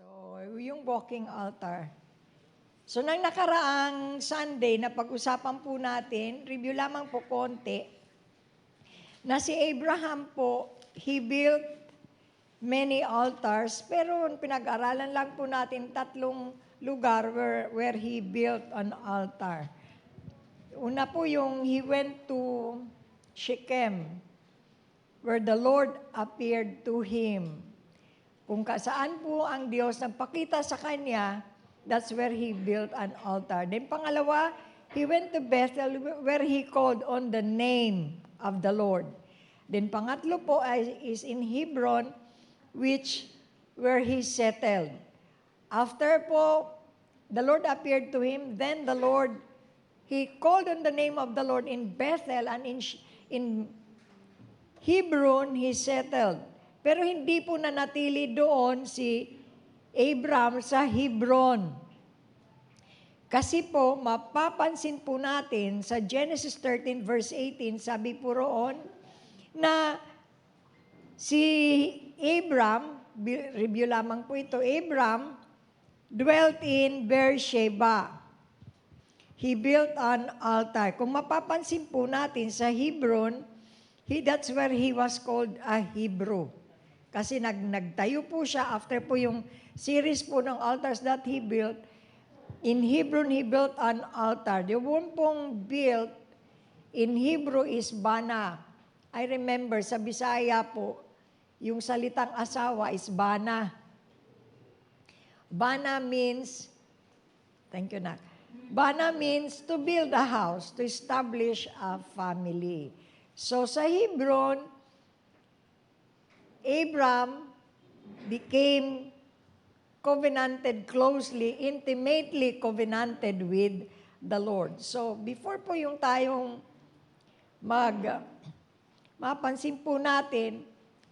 So, yung walking altar. So, nang nakaraang Sunday na pag-usapan po natin, review lamang po konti, na si Abraham po, he built many altars, pero pinag-aralan lang po natin tatlong lugar where he built an altar. Una po yung he went to Shechem, where the Lord appeared to him. Kung saan po ang Diyos nagpakita sa kanya, that's where he built an altar. Then pangalawa, he went to Bethel where he called on the name of the Lord. Then pangatlo po is in Hebron, where he settled. After po, the Lord appeared to him, then he called on the name of the Lord in Bethel, and in Hebron he settled. Pero hindi po nanatili doon si Abram sa Hebron. Kasi po, mapapansin po natin sa Genesis 13 verse 18, sabi po roon, na si Abram, review lamang po ito, Abram dwelt in Beersheba. He built an altar. Kung mapapansin po natin sa Hebron, that's where he was called a Hebrew. Kasi nagtayo po siya after po yung series po ng altars that he built. In Hebron, he built an altar. The one pong built in Hebrew is Bana. I remember sa Bisaya po, yung salitang asawa is Bana. Bana means, thank you Nak. Bana means to build a house, to establish a family. So sa Hebron, Abram became closely, intimately covenanted with the Lord. So, before po yung tayong mapansin po natin,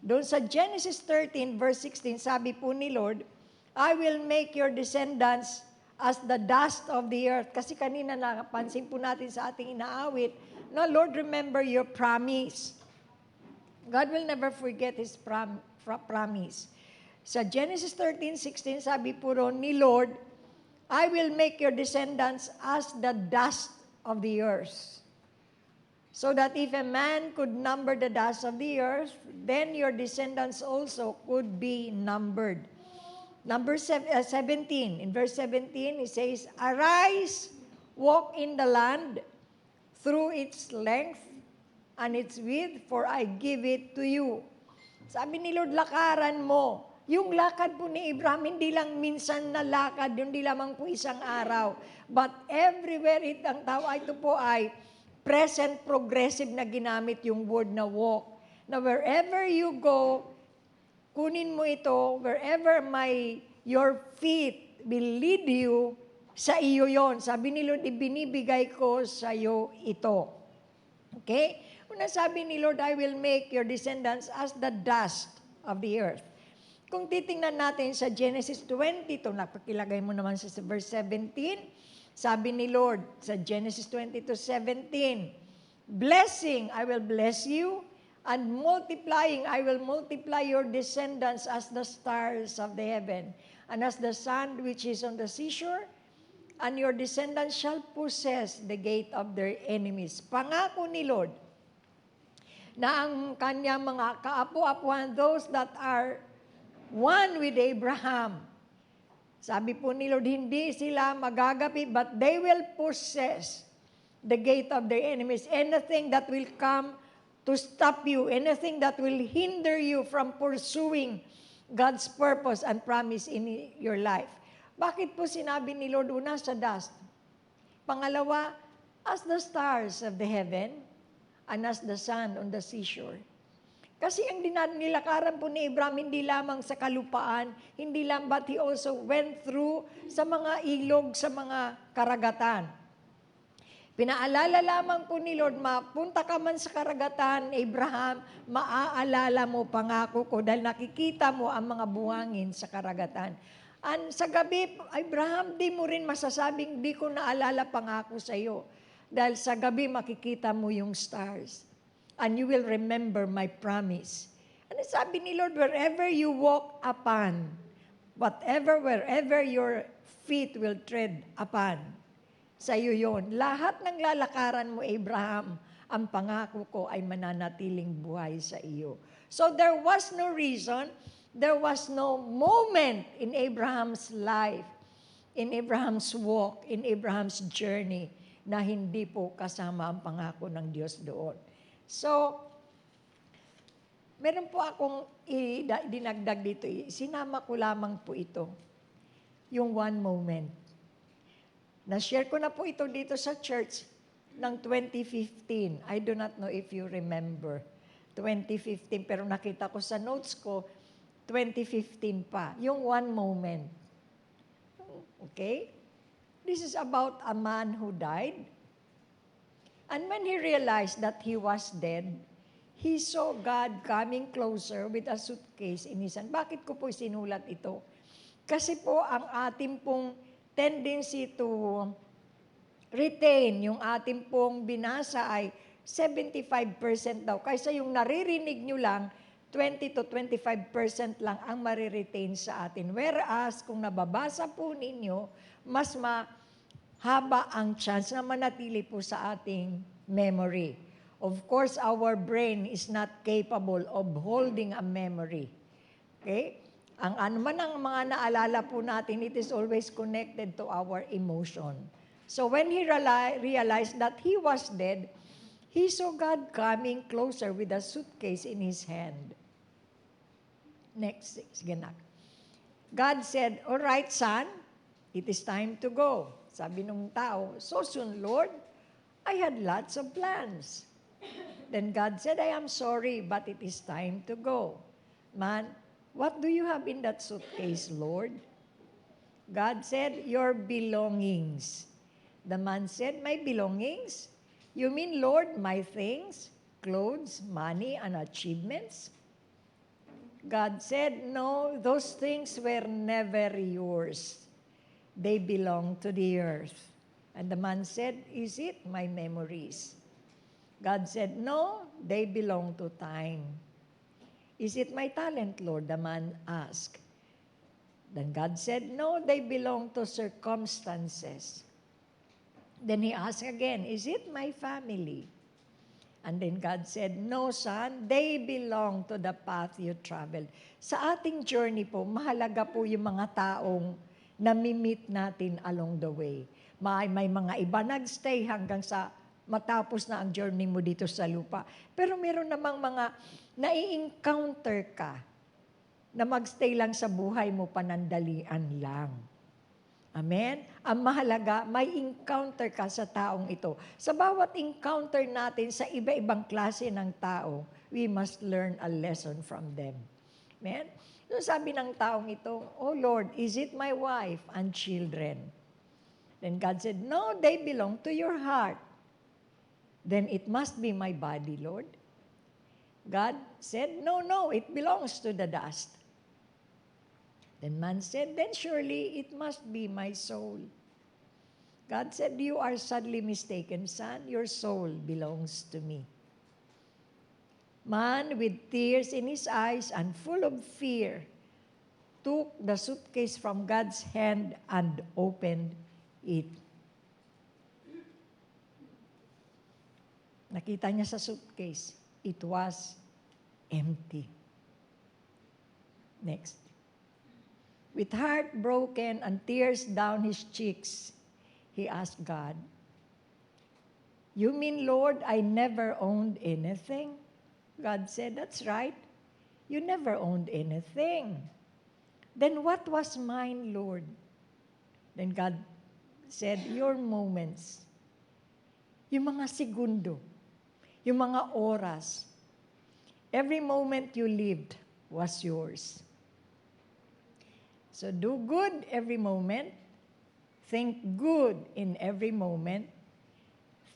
doon sa Genesis 13 verse 16, sabi po ni Lord, I will make your descendants as the dust of the earth. Kasi kanina napansin po natin sa ating inaawit, no, Lord, remember your promise. God will never forget His promise. Sa Genesis 13:16, sabi po ron ni Lord, I will make your descendants as the dust of the earth. So that if a man could number the dust of the earth, then your descendants also could be numbered. Number 17, in verse 17, it says, Arise, walk in the land through its length and its width, for I give it to you. Sabi ni Lord, lakaran mo. Yung lakad po ni Abraham, hindi lang minsan na lakad, hindi lamang po isang araw. But everywhere, ang tawa ito po ay present progressive na ginamit yung word na walk. Na wherever you go, kunin mo ito, wherever your feet will lead you, sa iyo yon. Sabi ni Lord, ibinibigay ko sa iyo ito. Okay? Una sabi ni Lord, I will make your descendants as the dust of the earth. Kung titingnan natin sa Genesis 20, ito napakilagay mo naman sa verse 17, sabi ni Lord sa Genesis 22:17, Blessing, I will bless you, and multiplying, I will multiply your descendants as the stars of the heaven, and as the sand which is on the seashore, and your descendants shall possess the gate of their enemies. Pangako ni Lord, na ang kanyang mga kaapo-apuhan, those that are one with Abraham. Sabi po ni Lord, hindi sila magagapi, but they will possess the gate of their enemies. Anything that will come to stop you, anything that will hinder you from pursuing God's purpose and promise in your life. Bakit po sinabi ni Lord una sa dust? Pangalawa, as the stars of the heaven, and as the sand on the seashore. Kasi ang nilakaran po ni Abraham, hindi lamang sa kalupaan, hindi lang, but he also went through sa mga ilog, sa mga karagatan. Pinaalala lamang po ni Lord, mapunta ka man sa karagatan, Abraham, maaalala mo pangako ko dahil nakikita mo ang mga buhangin sa karagatan. And sa gabi, Abraham, di mo rin masasabing, di ko naalala pangako sa iyo. Dahil sa gabi makikita mo yung stars. And you will remember my promise. Ano sabi ni Lord? Wherever you walk upon, wherever your feet will tread upon. Sa iyo yun. Lahat ng lalakaran mo, Abraham, ang pangako ko ay mananatiling buhay sa iyo. So there was no reason, there was no moment in Abraham's life, in Abraham's walk, in Abraham's journey, na hindi po kasama ang pangako ng Diyos doon. So, meron po akong dinagdag dito. Sinama ko lamang po ito. Yung one moment. Na-share ko na po ito dito sa church ng 2015. I do not know if you remember. 2015, pero nakita ko sa notes ko, 2015 pa. Yung one moment. Okay? This is about a man who died. And when he realized that he was dead, he saw God coming closer with a suitcase in his hand. Bakit ko po sinulat ito? Kasi po ang ating pong tendency to retain, yung ating pong binasa ay 75% daw. Kaysa yung naririnig nyo lang, 20 to 25% lang ang mariretain sa atin. Whereas, kung nababasa po ninyo, mas mahaba ang chance na manatili po sa ating memory. Of course, our brain is not capable of holding a memory. Okay? Ang ano man ang mga naalala po natin, it is always connected to our emotion. So when he realized that he was dead, he saw God coming closer with a suitcase in his hand. Next, sige na. God said, "All right, son, it is time to go." Sabi nung tao, "So soon, Lord? I had lots of plans." Then God said, "I am sorry, but it is time to go." "Man, what do you have in that suitcase, Lord?" God said, "Your belongings." The man said, "My belongings? You mean, Lord, my things, clothes, money, and achievements?" God said, "No, those things were never yours. They belong to the earth." And the man said, "Is it my memories?" God said, "No, they belong to time." "Is it my talent, Lord?" the man asked. Then God said, "No, they belong to circumstances." Then he asked again, "Is it my family?" And then God said, "No, son, they belong to the path you traveled." Sa ating journey po, mahalaga po yung mga taong nami-meet natin along the way. May mga iba nagstay hanggang sa matapos na ang journey mo dito sa lupa. Pero meron namang mga nai-encounter ka na magstay lang sa buhay mo panandalian lang. Amen? Ang mahalaga, may encounter ka sa taong ito. Sa bawat encounter natin sa iba-ibang klase ng tao, we must learn a lesson from them. Amen? So sabi ng taong ito, "Oh Lord, is it my wife and children?" Then God said, "No, they belong to your heart." "Then it must be my body, Lord." God said, "No, it belongs to the dust." Then man said, "Then surely it must be my soul." God said, "You are sadly mistaken, son. Your soul belongs to me." Man, with tears in his eyes and full of fear, took the suitcase from God's hand and opened it. Nakita niya sa suitcase, it was empty. Next. With heart broken and tears down his cheeks, he asked God, "You mean, Lord, I never owned anything?" God said, "That's right. You never owned anything. Then what was mine, Lord?" Then God said, "Your moments." Yung mga segundo, yung mga oras, every moment you lived was yours. So do good every moment. Think good in every moment.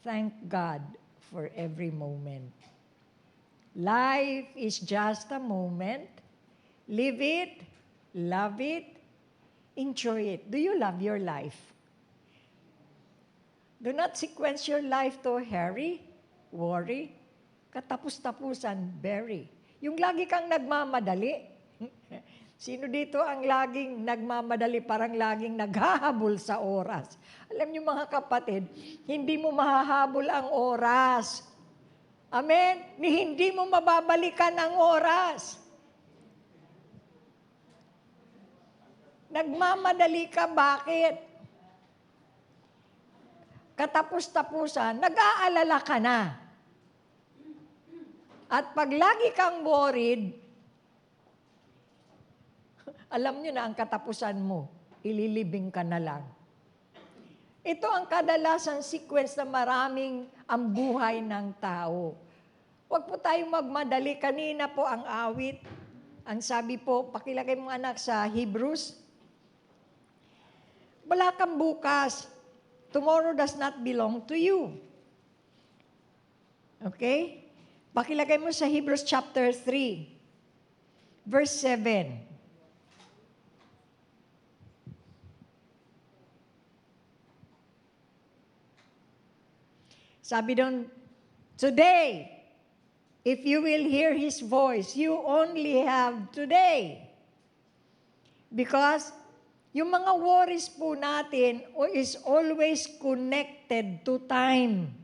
Thank God for every moment. Life is just a moment. Live it, love it, enjoy it. Do you love your life? Do not sequence your life to hurry, worry, katapus-tapusan, bury. Yung lagi kang nagmamadali. Sino dito ang laging nagmamadali, parang laging naghahabol sa oras? Alam niyo mga kapatid, hindi mo mahahabol ang oras. Amen? Hindi mo mababalikan ang oras. Nagmamadali ka, bakit? Katapos-tapusan, nag-aalala ka na. At pag lagi kang worried, alam niyo na ang katapusan mo, ililibing ka na lang. Ito ang kadalasan sequence na maraming ang buhay ng tao. Huwag po tayong magmadali. Kanina po ang awit, ang sabi po, pakilagay mo anak sa Hebrews, wala kang bukas. Tomorrow does not belong to you. Okay? Pakilagay mo sa Hebrews chapter 3, verse 7. Sabi doon, today, if you will hear His voice, you only have today. Because yung mga worries po natin is always connected to time.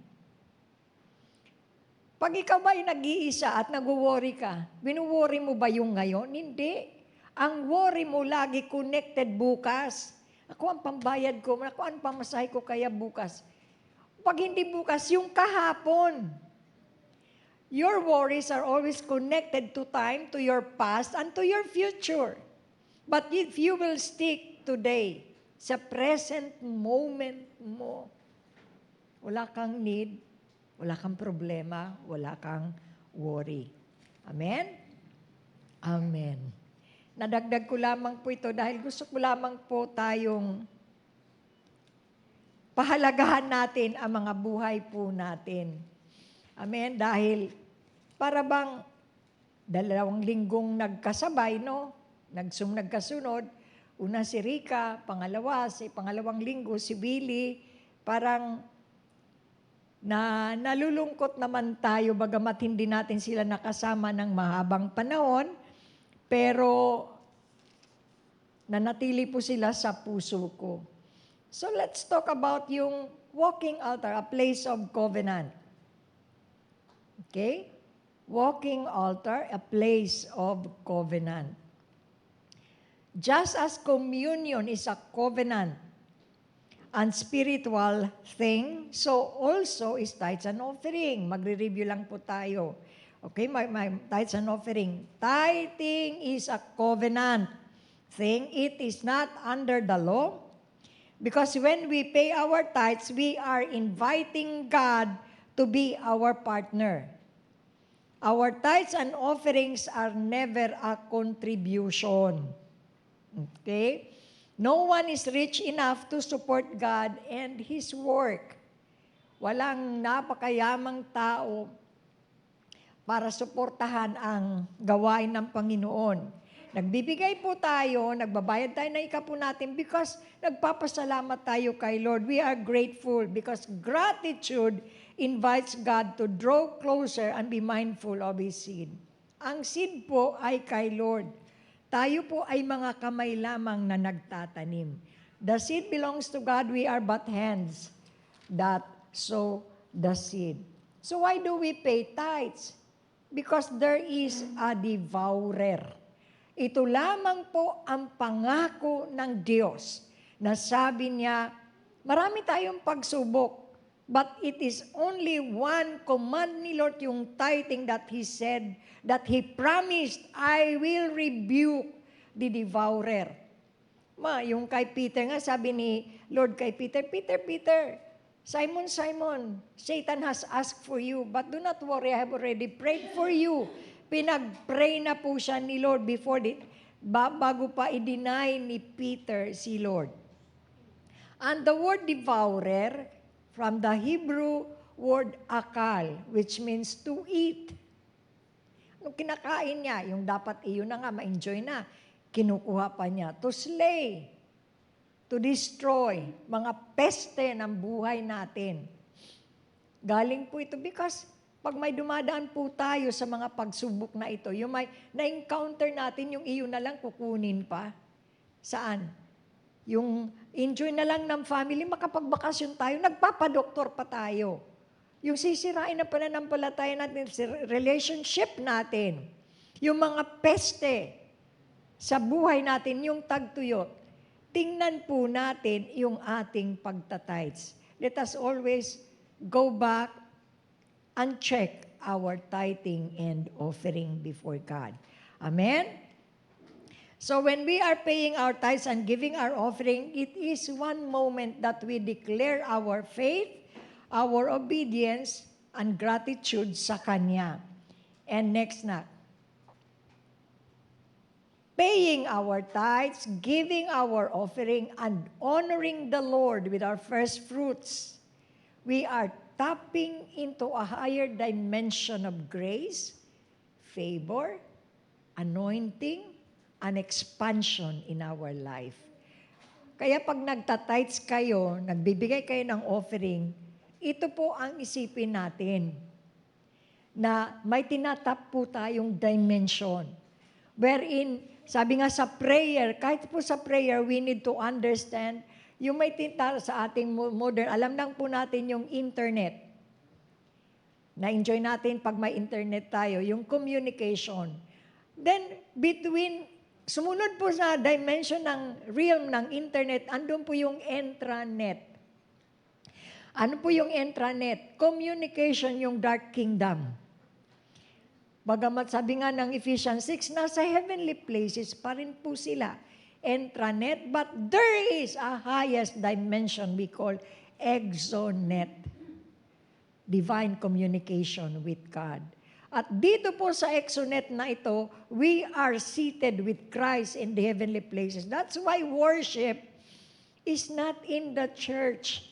Pag ikaw ba ay nag-iisa at nag-worry ka, binuworry mo ba yung ngayon? Hindi. Ang worry mo lagi connected bukas. Ako ang pambayad ko, ako ang pamasahe ko kaya bukas. Pag hindi bukas, yung kahapon. Your worries are always connected to time, to your past, and to your future. But if you will stick today, sa present moment mo, wala kang need, wala kang problema, wala kang worry. Amen? Amen. Nadagdag ko lamang po ito dahil gusto ko lamang po tayong pahalagahan natin ang mga buhay po natin. Amen? Dahil para bang 2 linggong nagkasabay, no? Nagkasunod. Una si Rika, pangalawang linggo si Billy. Parang nalulungkot naman tayo bagamat hindi natin sila nakasama ng mahabang panahon. Pero nanatili po sila sa puso ko. So let's talk about yung walking altar, a place of covenant. Okay? Walking altar, a place of covenant. Just as communion is a covenant and spiritual thing, so also is tithes and offering. Magre-review lang po tayo. Okay, my tithes and offering. Tithing is a covenant thing. It is not under the law. Because when we pay our tithes, we are inviting God to be our partner. Our tithes and offerings are never a contribution. Okay? No one is rich enough to support God and His work. Walang napakayamang tao para suportahan ang gawain ng Panginoon. Nagbibigay po tayo, nagbabayad tayo ng ikapo natin because nagpapasalamat tayo kay Lord. We are grateful because gratitude invites God to draw closer and be mindful of His seed. Ang seed po ay kay Lord. Tayo po ay mga kamay lamang na nagtatanim. The seed belongs to God. We are but hands that sow the seed. So why do we pay tithes? Because there is a devourer. Ito lamang po ang pangako ng Diyos na sabi niya, marami tayong pagsubok, but it is only one command ni Lord, yung tithing that He said, that He promised, I will rebuke the devourer. Yung kay Peter nga, sabi ni Lord kay Peter, Peter, Simon, Satan has asked for you, but do not worry, I have already prayed for you. Pinag-pray na po siya ni Lord bago pa i-deny ni Peter si Lord. And the word devourer, from the Hebrew word akal, which means to eat. Nung kinakain niya, yung dapat iyon na nga, ma-enjoy na, kinukuha pa niya, to slay, to destroy, mga peste ng buhay natin. Galing po ito because Pag may dumadaan po tayo sa mga pagsubok na ito, yung may na-encounter natin, yung iyon na lang kukunin pa. Saan? Yung enjoy na lang ng family, makapagbakasyon tayo, nagpapadoktor pa tayo. Yung sisirain na pananampalataya natin, relationship natin, yung mga peste sa buhay natin, yung tagtuyot, tingnan po natin yung ating pagtatides. Let us always go back and check our tithing and offering before God. Amen? So when we are paying our tithes and giving our offering, it is one moment that we declare our faith, our obedience, and gratitude sa Kanya. And next na, paying our tithes, giving our offering, and honoring the Lord with our first fruits, we are tapping into a higher dimension of grace, favor, anointing, and expansion in our life. Kaya pag nagtatides kayo, nagbibigay kayo ng offering, ito po ang isipin natin na may tinatap po tayong dimension. Wherein, sabi nga sa prayer, kahit po sa prayer, we need to understand yung may tinta sa ating modern, alam lang po natin yung internet. Na-enjoy natin pag may internet tayo, yung communication. Then, sumunod po sa dimension ng realm ng internet, andun po yung intranet. Ano po yung intranet? Communication, yung dark kingdom. Bagamat sabi nga ng Ephesians 6, nasa heavenly places pa rin po sila. Intranet, but there is a highest dimension we call exonet. Divine communication with God. At dito po sa exonet na ito, we are seated with Christ in the heavenly places. That's why worship is not in the church.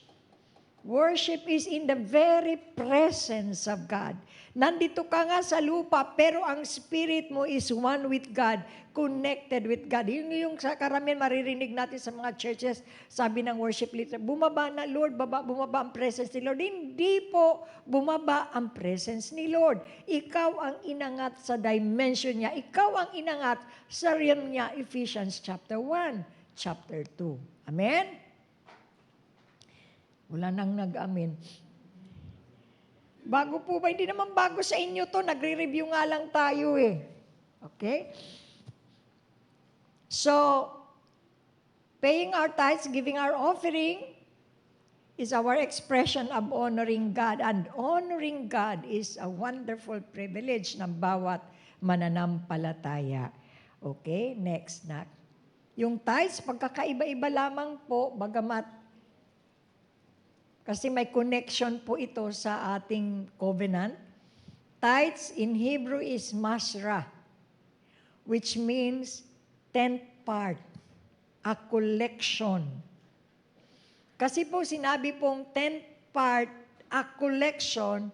Worship is in the very presence of God. Nandito ka nga sa lupa, pero ang spirit mo is one with God, connected with God. Yung sa karamihan maririnig natin sa mga churches, sabi ng worship leader, bumaba na Lord, bumaba ang presence ni Lord. Hindi po bumaba ang presence ni Lord. Ikaw ang inangat sa dimension niya. Ikaw ang inangat sa realm niya, Ephesians chapter 1, chapter 2. Amen? Wala nang nag-amen. Bago po ba? Hindi naman bago sa inyo to. Nagre-review nga lang tayo eh. Okay? So, paying our tithes, giving our offering, is our expression of honoring God. And honoring God is a wonderful privilege ng bawat mananampalataya. Okay? Next na. Yung tithes, pagkakaiba-iba lamang po, bagamat kasi may connection po ito sa ating covenant. Tithes in Hebrew is masra, which means 10th part, a collection. Kasi po sinabi pong 10th part, a collection,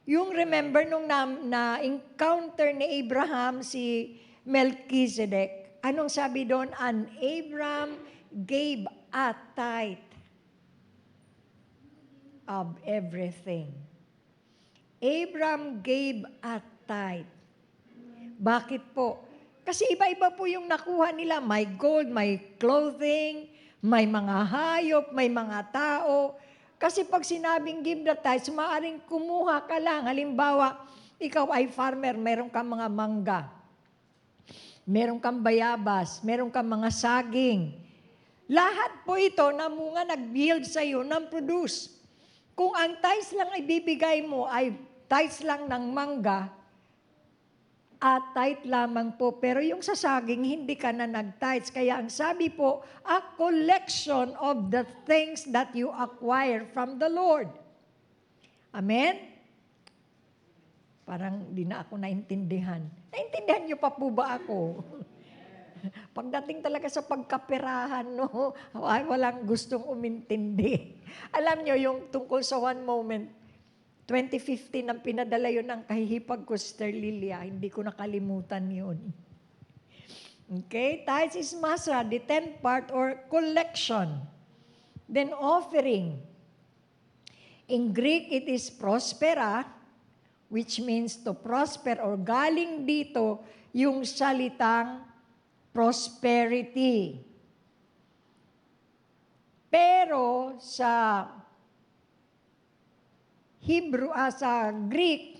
yung remember nung na-encounter ni Abraham si Melchizedek, anong sabi doon? And Abraham gave a tithe of everything. Abraham gave a tithe. Bakit po? Kasi iba-iba po yung nakuha nila. May gold, may clothing, may mga hayop, may mga tao. Kasi pag sinabing give the tithe, maaaring kumuha ka lang. Halimbawa, ikaw ay farmer, meron kang mga mangga, meron kang bayabas, meron kang mga saging. Lahat po ito namunga, nag-yield sa iyo ng produce. Kung ang tithes lang ibibigay mo ay tithes lang ng mangga, at tithe lamang po. Pero yung sa saging, hindi ka na nag-tithes. Kaya ang sabi po, a collection of the things that you acquire from the Lord. Amen? Parang di na ako naintindihan. Naintindihan niyo pa po ba ako? Pagdating talaga sa pagkaperahan, no, walang gustong umintindi. Alam nyo, yung tungkol sa one moment, 2015 nang pinadala yun ng kahihipag ko, Sister Lilia, hindi ko nakalimutan yun. Okay, tithes is masra, the 10th part or collection. Then offering. In Greek, it is prospera, which means to prosper, or galing dito yung salitang prosperity. Pero sa Hebrew, sa Greek,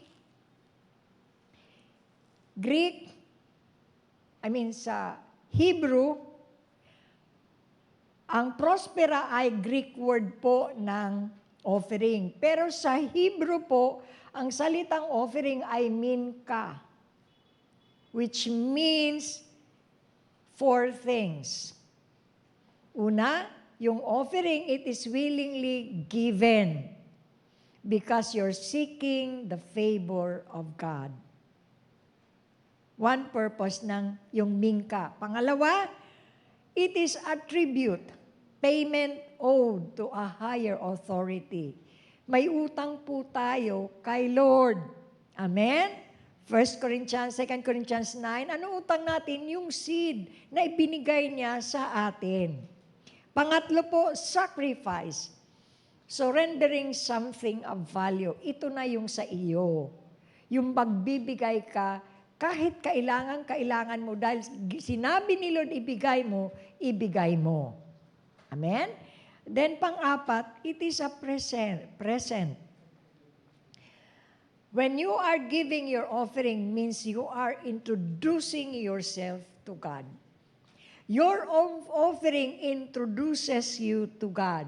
sa Hebrew, ang prospera ay Greek word po ng offering. Pero sa Hebrew po, ang salitang offering ay minka, which means 4 things. Una, yung offering, it is willingly given because you're seeking the favor of God. One purpose ng yung minka. Pangalawa, it is a tribute, payment owed to a higher authority. May utang po tayo kay Lord. Amen? 1 Corinthians, 2 Corinthians 9, ano utang natin? Yung seed na ibinigay niya sa atin. Pangatlo po, sacrifice. Surrendering something of value. Ito na yung sa iyo. Yung magbibigay ka, kahit kailangan mo, dahil sinabi ni Lord ibigay mo. Amen? Then pang-apat, it is a present. When you are giving your offering, means you are introducing yourself to God. Your own offering introduces you to God,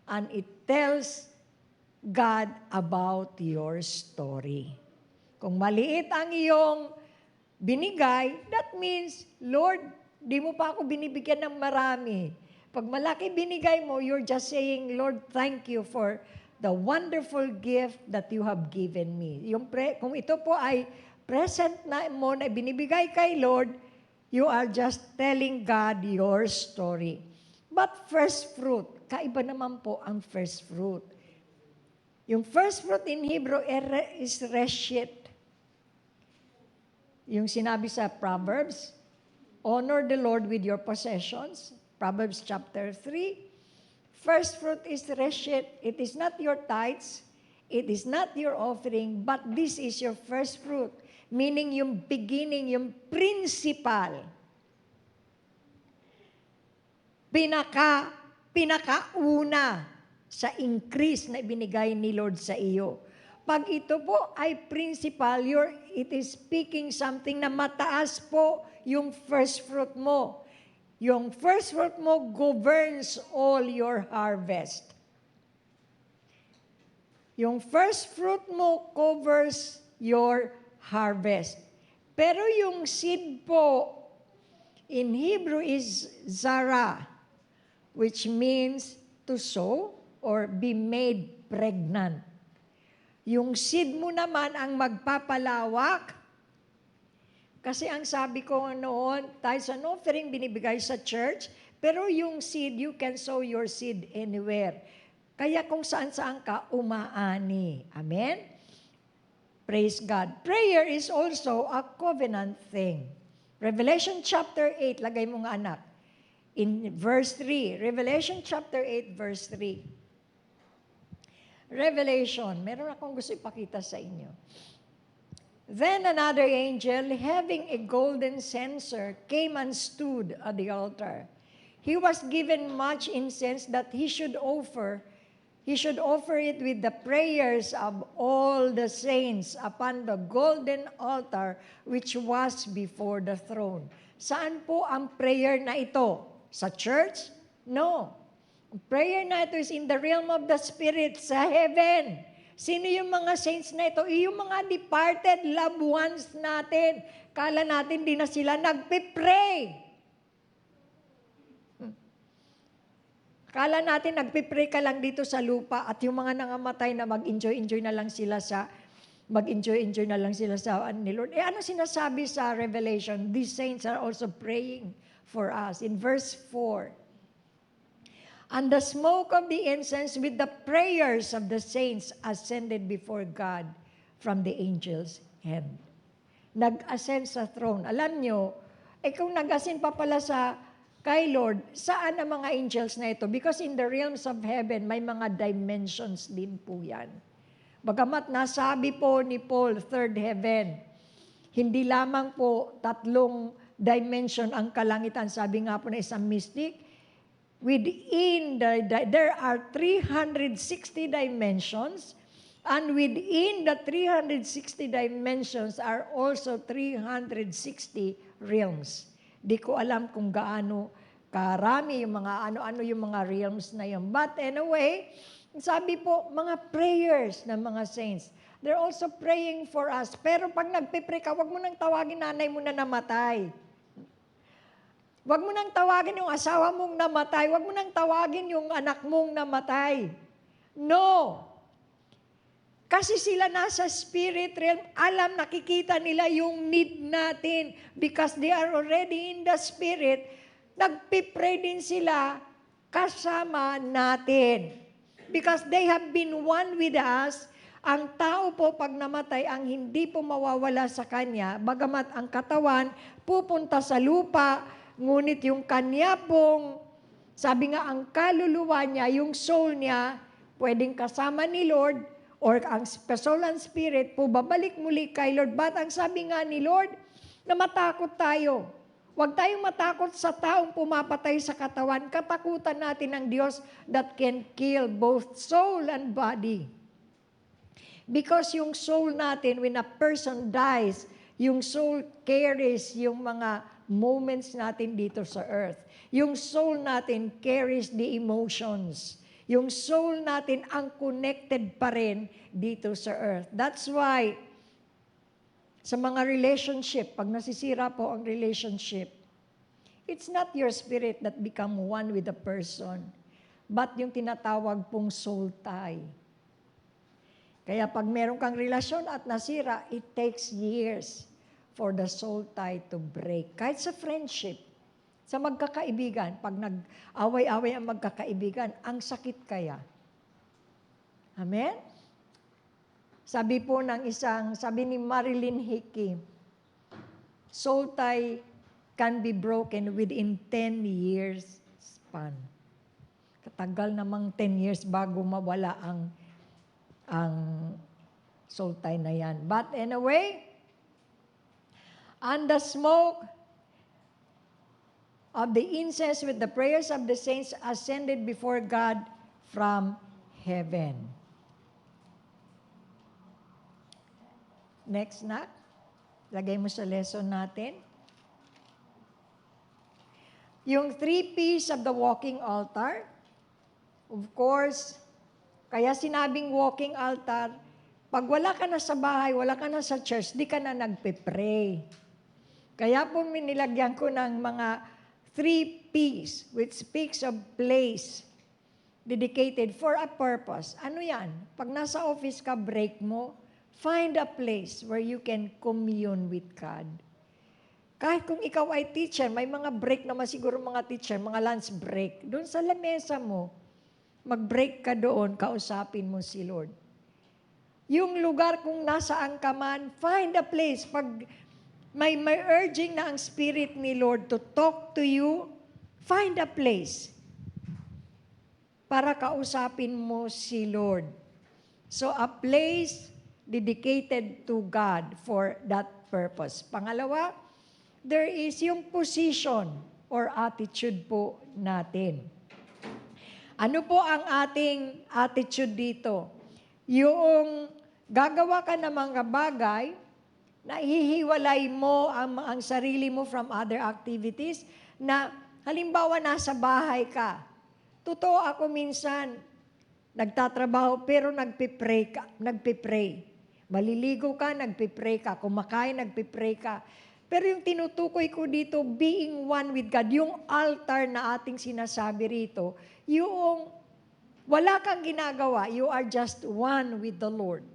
and it tells God about your story. Kung maliit ang iyong binigay, that means, Lord, di mo pa ako binibigyan ng marami. Pag malaki binigay mo, you're just saying, Lord, thank you for the wonderful gift that you have given me. Kung ito po ay present na mo na binibigay kay Lord, you are just telling God your story. But first fruit, kaiba naman po ang first fruit. Yung first fruit in Hebrew is reshit. Yung sinabi sa Proverbs, honor the Lord with your possessions. Proverbs chapter 3. First fruit is reshit. It is not your tithes. It is not your offering, but this is your first fruit. Meaning yung beginning, yung principal. Pinakauna sa increase na ibinigay ni Lord sa iyo. Pag ito po ay principal, it is speaking something na mataas po yung first fruit mo. Yung first fruit mo governs all your harvest. Yung first fruit mo covers your harvest. Pero yung seed po, in Hebrew is zara, which means to sow or be made pregnant. Yung seed mo naman ang magpapalawak. Kasi ang sabi ko noon, tithes and offering binibigay sa church, pero yung seed, you can sow your seed anywhere. Kaya kung saan-saan ka, umaani. Amen? Praise God. Prayer is also a covenant thing. Revelation chapter 8, lagay mo nga anak. In verse 3, Revelation chapter 8, verse 3. Revelation, meron akong gusto ipakita sa inyo. Then another angel, having a golden censer, came and stood at the altar. He was given much incense that he should offer it with the prayers of all the saints upon the golden altar which was before the throne. Saan po ang prayer na ito? Sa church? No. Prayer na ito is in the realm of the Spirit, sa heaven. Sino yung mga saints na ito? Yung mga departed loved ones natin. Kala natin di na sila nagpipray. Kala natin nagpipray ka lang dito sa lupa at yung mga nangamatay na mag-enjoy na lang sila sa ni Lord. Ano sinasabi sa Revelation? These saints are also praying for us. In verse 4, and the smoke of the incense with the prayers of the saints ascended before God from the angel's hand. Nag-ascend sa throne. Alam nyo, kung nag-ascend pa pala kay Lord, saan ang mga angels na ito? Because in the realms of heaven, may mga dimensions din po yan. Bagamat nasabi po ni Paul, third heaven, hindi lamang po 3 dimension ang kalangitan. Sabi nga po na isang mystic, there are 360 dimensions, and within the 360 dimensions are also 360 realms. Di ko alam kung gaano karami yung mga ano-ano yung mga realms na yun. But anyway, sabi po, mga prayers ng mga saints, they're also praying for us. Pero pag nagpipray ka, wag mo nang tawagin nanay mo na namatay. Wag mo nang tawagin yung asawa mong namatay. Wag mo nang tawagin yung anak mong namatay. No. Kasi sila nasa spirit realm, alam, nakikita nila yung need natin because they are already in the spirit. Nagpipray din sila kasama natin. Because they have been one with us. Ang tao po pag namatay, ang hindi po mawawala sa kanya, bagamat ang katawan pupunta sa lupa, ngunit yung kanya pong, sabi nga, ang kaluluwa niya, yung soul niya, pwedeng kasama ni Lord, or ang soul and spirit po, babalik muli kay Lord. But ang sabi nga ni Lord, na matakot tayo. Huwag tayong matakot sa taong pumapatay sa katawan. Katakutan natin ang Diyos that can kill both soul and body. Because yung soul natin, when a person dies, yung soul carries yung mga moments natin dito sa earth. Yung soul natin carries the emotions. Yung soul natin ang connected pa rin dito sa earth. That's why, sa mga relationship, pag nasisira po ang relationship, it's not your spirit that become one with the person, but yung tinatawag pong soul tie. Kaya pag meron kang relasyon at nasira, it takes years for the soul tie to break. Kahit sa friendship, sa magkakaibigan, pag nag-away-away ang magkakaibigan, ang sakit kaya. Amen? Sabi po sabi ni Marilyn Hickey, soul tie can be broken within 10 years span. Katagal namang 10 years bago mawala ang soul tie na yan. But anyway, and the smoke of the incense with the prayers of the saints ascended before God from heaven. Next na. Lagay mo sa lesson natin. Yung 3 P's of the walking altar. Of course, kaya sinabing walking altar, pag wala ka na sa bahay, wala ka na sa church, di ka na nagpe-pray. Kaya po nilagyan ko ng mga 3 P's, which speaks of place dedicated for a purpose. Ano yan? Pag nasa office ka, break mo, find a place where you can commune with God. Kahit kung ikaw ay teacher, may mga break naman siguro mga teacher, mga lunch break. Doon sa lamesa mo, mag-break ka doon, kausapin mo si Lord. Yung lugar kung nasaan ka man, find a place. Pag may urging na ang Spirit ni Lord to talk to you, find a place para kausapin mo si Lord. So a place dedicated to God for that purpose. Pangalawa, there is yung position or attitude po natin. Ano po ang ating attitude dito? Yung gagawa ka ng mga bagay, na ihihiwalay mo ang sarili mo from other activities, na halimbawa nasa bahay ka. Totoo ako minsan, nagtatrabaho pero nagpipray. Maliligo ka, nagpipray ka. Kumakain, nagpipray ka. Pero yung tinutukoy ko dito, being one with God, yung altar na ating sinasabi rito, yung wala kang ginagawa, you are just one with the Lord.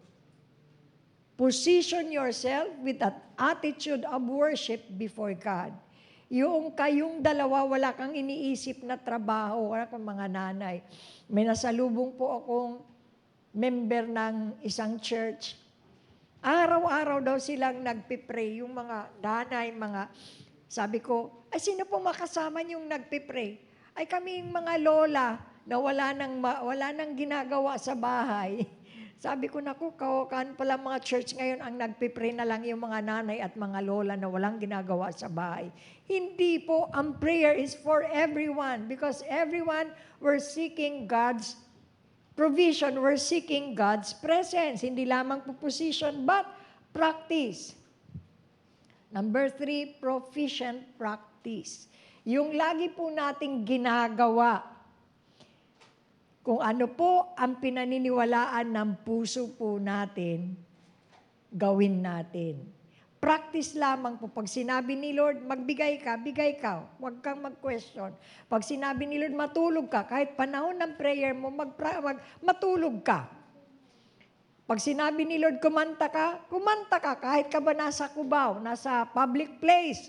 Position yourself with that attitude of worship before God. Yung kayong dalawa, wala kang iniisip na trabaho, wala kang mga nanay. May nasalubong po akong member ng isang church. Araw-araw daw silang nagpipray, yung mga nanay, sabi ko, ay sino po makasama yung nagpipray? Ay kami yung mga lola na wala nang ginagawa sa bahay. Sabi ko, naku, kawakan pala mga church ngayon ang nagpipray na lang yung mga nanay at mga lola na walang ginagawa sa bahay. Hindi po, ang prayer is for everyone because everyone we're seeking God's provision, we're seeking God's presence. Hindi lamang po position, but practice. Number 3, proficient practice. Yung lagi po nating ginagawa, kung ano po ang pinaniniwalaan ng puso po natin, gawin natin. Practice lamang po. Pag sinabi ni Lord, magbigay ka, bigay ka. Huwag kang mag-question. Pag sinabi ni Lord, matulog ka. Kahit panahon ng prayer mo, matulog ka. Pag sinabi ni Lord, kumanta ka. Kahit ka ba nasa Cubao, nasa public place,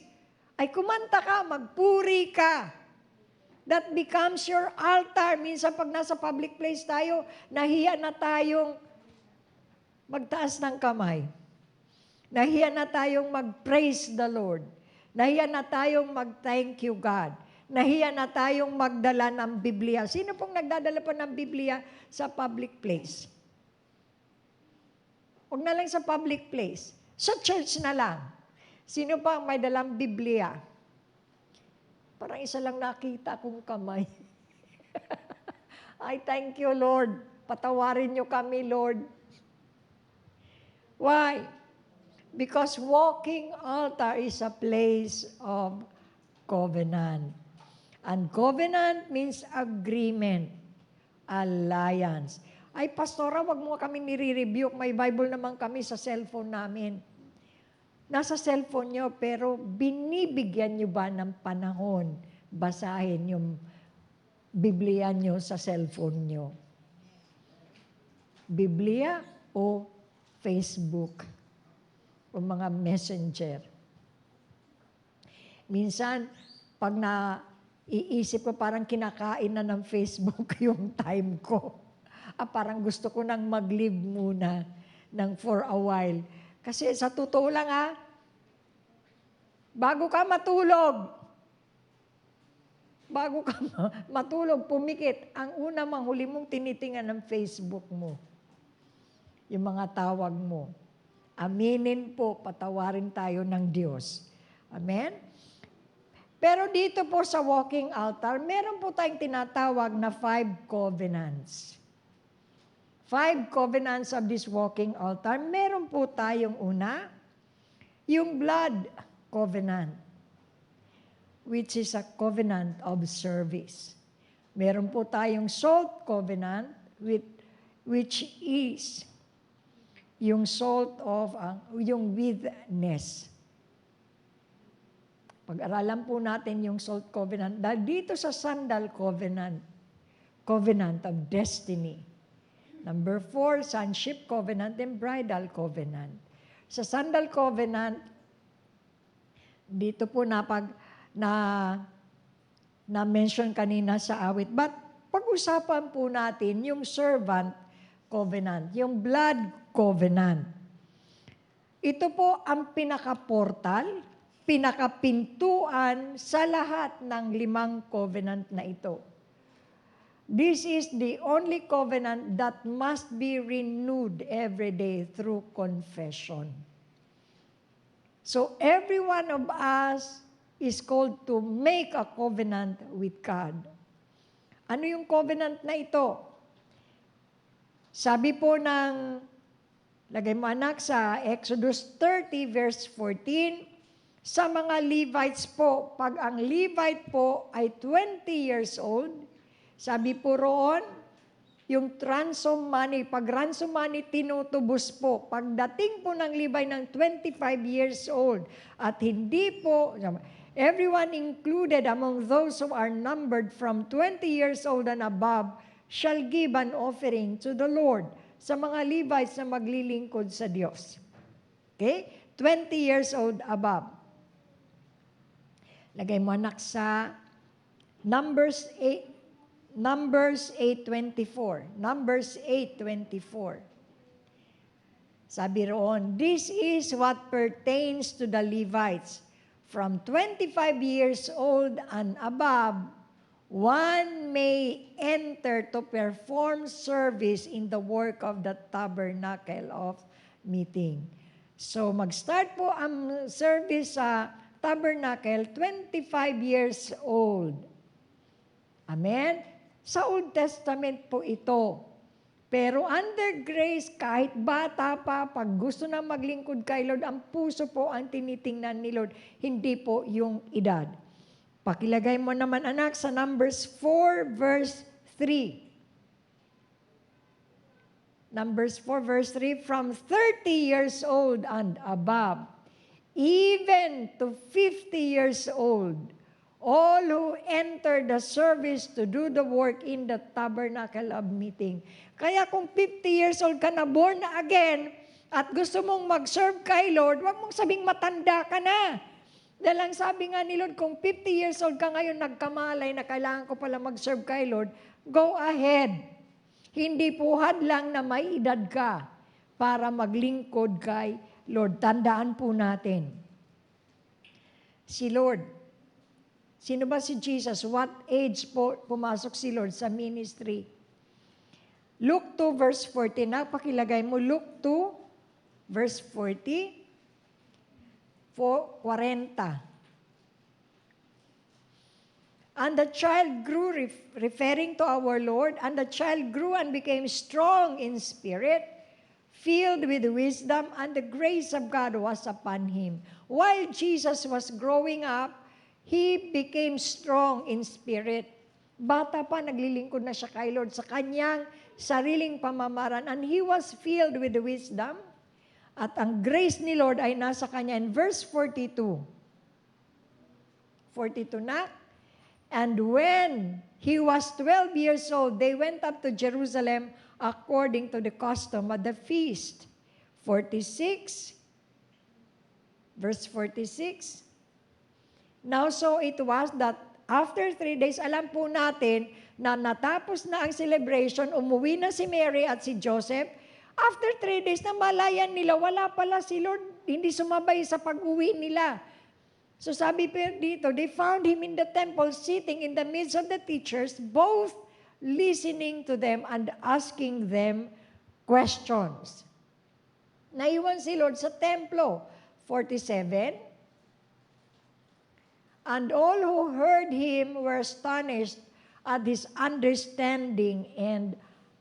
ay kumanta ka, magpuri ka. That becomes your altar. Minsan pag nasa public place tayo, nahiya na tayong magtaas ng kamay. Nahiya na tayong mag-praise the Lord. Nahiya na tayong mag-thank you God. Nahiya na tayong magdala ng Biblia. Sino pong nagdadala pa ng Biblia sa public place? Huwag na lang sa public place. Sa church na lang. Sino pa may dalang Biblia? Parang isa lang nakita kong kamay. I thank you, Lord. Patawarin niyo kami, Lord. Why? Because walking altar is a place of covenant. And covenant means agreement, alliance. Ay, pastora, wag mo kami nire-rebuke. May Bible naman kami sa cellphone namin. Nasa cellphone nyo, pero binibigyan nyo ba ng panahon basahin yung Biblia nyo sa cellphone nyo? Biblia o Facebook o mga messenger? Minsan, pag naiisip ko, parang kinakain na ng Facebook yung time ko. Parang gusto ko nang mag-live muna for a while. Kasi sa totoo lang bago ka matulog, pumikit, ang una huli mong tinitingnan ng Facebook mo. Yung mga tawag mo. Aminin po, patawarin tayo ng Diyos. Amen? Pero dito po sa walking altar, meron po tayong tinatawag na 5 covenants. 5 covenants of this walking altar. Meron po tayong una, yung blood covenant, which is a covenant of service. Meron po tayong salt covenant, which is yung salt of, yung witness. Pag-aralan po natin yung salt covenant, dahil dito sa sandal covenant, covenant of destiny. Number 4, sonship covenant and bridal covenant. Sa sandal covenant, dito po na-mention kanina sa awit. But pag-usapan po natin yung servant covenant, yung blood covenant. Ito po ang pinaka-portal, pinaka-pintuan sa lahat ng 5 covenant na ito. This is the only covenant that must be renewed every day through confession. So every one of us is called to make a covenant with God. Ano yung covenant na ito? Sabi po lagay mo anak sa Exodus 30 verse 14, sa mga Levites po, pag ang Levite po ay 20 years old, sabi po roon, yung ransom money, pag ransom money tinutubos po, pagdating po ng Levite ng 25 years old, at hindi po, everyone included among those who are numbered from 20 years old and above, shall give an offering to the Lord sa mga Levites na maglilingkod sa Diyos. Okay? 20 years old above. Lagay mo anak sa Numbers 8:24. Numbers 8:24. Sabi roon, this is what pertains to the Levites from 25 years old and above one may enter to perform service in the work of the tabernacle of meeting. So mag-start po ang service sa tabernacle 25 years old. Amen? Sa Old Testament po ito. Pero under grace, kahit bata pa, pag gusto na maglingkod kay Lord, ang puso po ang tinitingnan ni Lord, hindi po yung edad. Pakilagay mo naman anak sa Numbers 4 verse 3. Numbers 4 verse 3, from 30 years old and above, even to 50 years old, all who enter the service to do the work in the tabernacle of meeting. Kaya kung 50 years old ka na, born na again, at gusto mong mag-serve kay Lord, huwag mong sabing matanda ka na. Dahil ang sabi nga ni Lord, kung 50 years old ka ngayon, nagkamalay na kailangan ko pala mag-serve kay Lord, go ahead. Hindi po hadlang na may edad ka para maglingkod kay Lord. Tandaan po natin. Si Lord, sino ba si Jesus? What age po pumasok si Lord sa ministry? Luke 2 verse 40. Napakilagay mo, Luke 2 verse 40. 40. And the child grew, referring to our Lord, and the child grew and became strong in spirit, filled with wisdom, and the grace of God was upon him. While Jesus was growing up, he became strong in spirit. Bata pa, naglilingkod na siya kay Lord sa kanyang sariling pamamaraan, and he was filled with wisdom. At ang grace ni Lord ay nasa kanya. In verse 42. 42 na. And when he was 12 years old, they went up to Jerusalem according to the custom of the feast. 46. Verse 46. Now so it was that after 3 days, alam po natin na natapos na ang celebration, umuwi na si Mary at si Joseph. After 3 days, namalayan nila, wala pala si Lord, hindi sumabay sa pag-uwi nila. So sabi pa dito, they found him in the temple, sitting in the midst of the teachers, both listening to them and asking them questions. Naiwan si Lord sa templo. 47. And all who heard him were astonished at his understanding and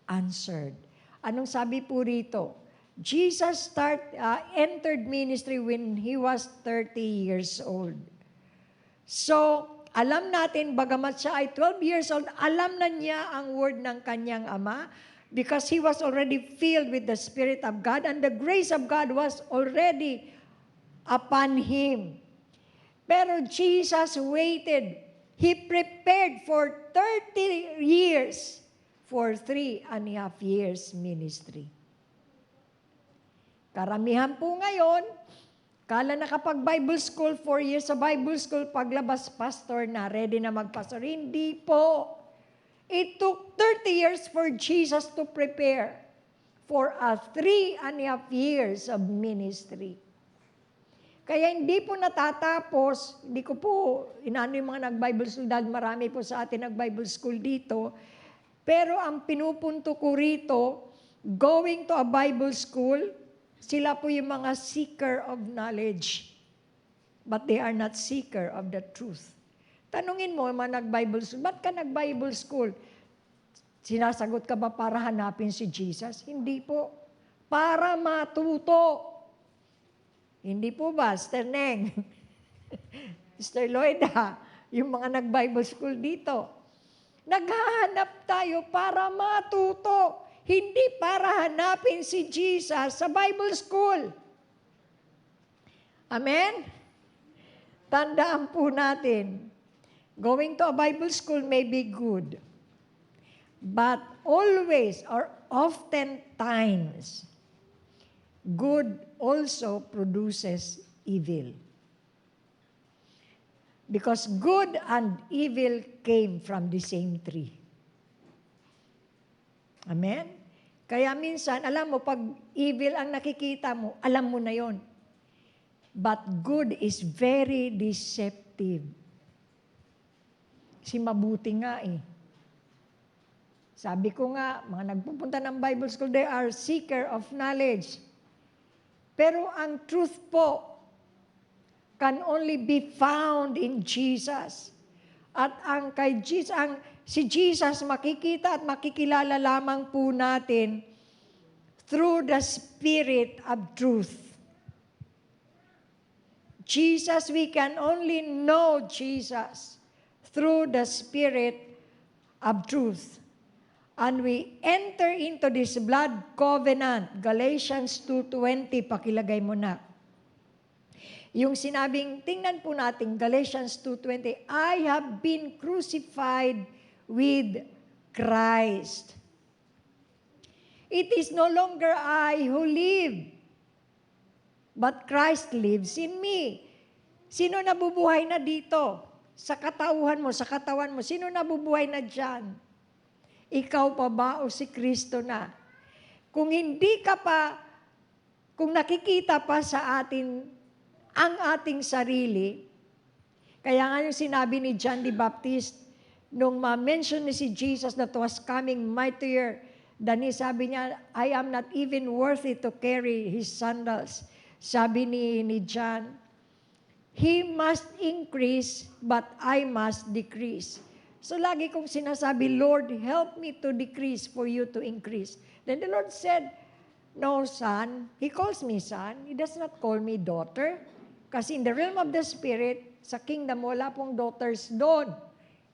answered. Anong sabi po rito? Jesus entered ministry when he was 30 years old. So, alam natin, bagamat siya ay 12 years old, alam na niya ang word ng kanyang ama because he was already filled with the Spirit of God and the grace of God was already upon him. Pero Jesus waited. He prepared for 30 years for 3.5 years ministry. Karamihan po ngayon, kala na kapag Bible school, 4 years sa Bible school, paglabas pastor na, ready na magpastor. Hindi po. It took 30 years for Jesus to prepare for a 3.5 years of ministry. Kaya hindi po natatapos, hindi ko po inano yung mga nag-Bible school dahil marami po sa atin nag-Bible school dito. Pero ang pinupunto ko rito, going to a Bible school, sila po yung mga seeker of knowledge. But they are not seeker of the truth. Tanungin mo, mga nag-Bible school, ba't ka nag-Bible school? Sinasagot ka ba para hanapin si Jesus? Hindi po. Para matuto. Hindi po ba, Sister Neng? Sister Lloyda, yung mga nag-Bible school dito. Naghahanap tayo para matuto, hindi para hanapin si Jesus sa Bible school. Amen? Tandaan po natin, going to a Bible school may be good, but always or oftentimes, good also produces evil. Because good and evil came from the same tree. Amen? Kaya minsan, alam mo, pag evil ang nakikita mo, alam mo na yon. But good is very deceptive. Si mabuti nga eh. Sabi ko nga, mga nagpupunta ng Bible school, they are seeker of knowledge. Pero ang truth po can only be found in Jesus. At ang kay Jesus, si Jesus makikita at makikilala lamang po natin through the Spirit of truth. Jesus, we can only know Jesus through the Spirit of truth. And we enter into this blood covenant. Galatians 2:20, pakilagay mo na. Yung sinabing, tingnan po natin, Galatians 2:20, I have been crucified with Christ. It is no longer I who live, but Christ lives in me. Sino nabubuhay na dito? Sa katauhan mo, sa katawan mo, sino nabubuhay na dyan? Ikaw pa ba o si Kristo na? Kung hindi ka pa, kung nakikita pa sa atin ang ating sarili, kaya nga yung sinabi ni John the Baptist, nung ma-mention ni si Jesus that was coming mightier than he, sabi niya, I am not even worthy to carry his sandals. Sabi ni John, he must increase, but I must decrease. So lagi kong sinasabi, Lord, help me to decrease for you to increase. Then the Lord said, no, son. He calls me son. He does not call me daughter. Kasi in the realm of the Spirit, sa kingdom, wala pong daughters doon.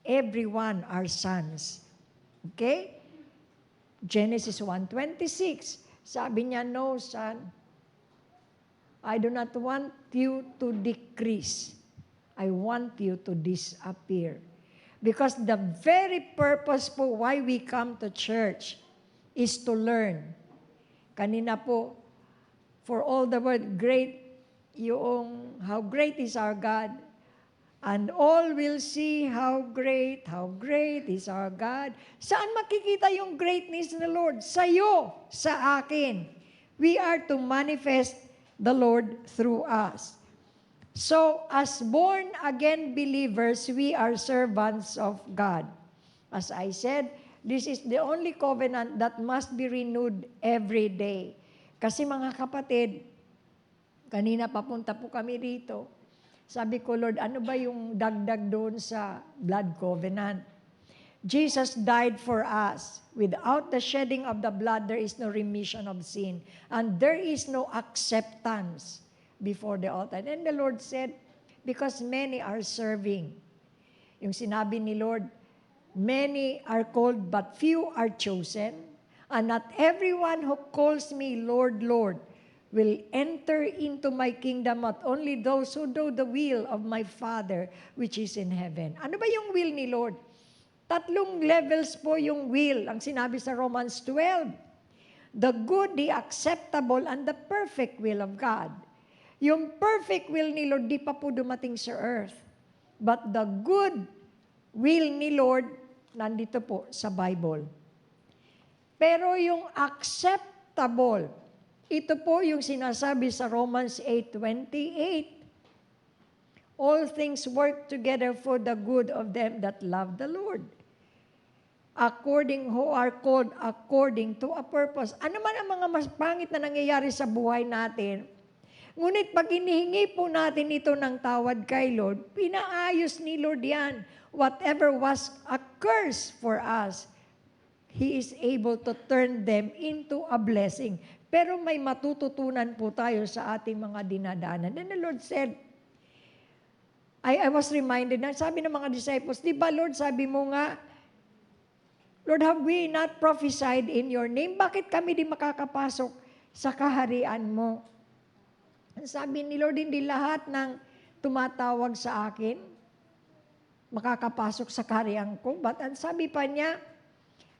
Everyone are sons. Okay? Genesis 1:26. Sabi niya, no, son. I do not want you to decrease. I want you to disappear. Because the very purpose po why we come to church is to learn. Kanina po, for all the word, great, yung how great is our God. And all will see how great is our God. Saan makikita yung greatness ng Lord? Sa'yo, sa akin. We are to manifest the Lord through us. So, as born-again believers, we are servants of God. As I said, this is the only covenant that must be renewed every day. Kasi mga kapatid, kanina papunta po kami rito, sabi ko, Lord, ano ba yung dagdag doon sa blood covenant? Jesus died for us. Without the shedding of the blood, there is no remission of sin. And there is no acceptance before the altar. And the Lord said, because many are serving. Yung sinabi ni Lord, many are called, but few are chosen. And not everyone who calls me Lord, Lord, will enter into my kingdom, but only those who do the will of my Father which is in heaven. Ano ba yung will ni Lord? 3 levels po yung will, ang sinabi sa Romans 12. The good, the acceptable, and the perfect will of God. Yung perfect will ni Lord, di pa po dumating sa earth. But the good will ni Lord, nandito po sa Bible. Pero yung acceptable, ito po yung sinasabi sa Romans 8:28. All things work together for the good of them that love the Lord. According who are called according to a purpose. Ano man ang mga mas pangit na nangyayari sa buhay natin, ngunit pag inihingi po natin ito ng tawad kay Lord, pinaayos ni Lord yan. Whatever was a curse for us, He is able to turn them into a blessing. Pero may matututunan po tayo sa ating mga dinadaanan. And the Lord said, I was reminded na sabi ng mga disciples, di ba Lord, sabi mo nga, Lord, have we not prophesied in your name? Bakit kami di makakapasok sa kaharian mo? Sabi ni Lord, hindi lahat ng tumatawag sa akin makakapasok sa kaharian ko. But sabi pa niya,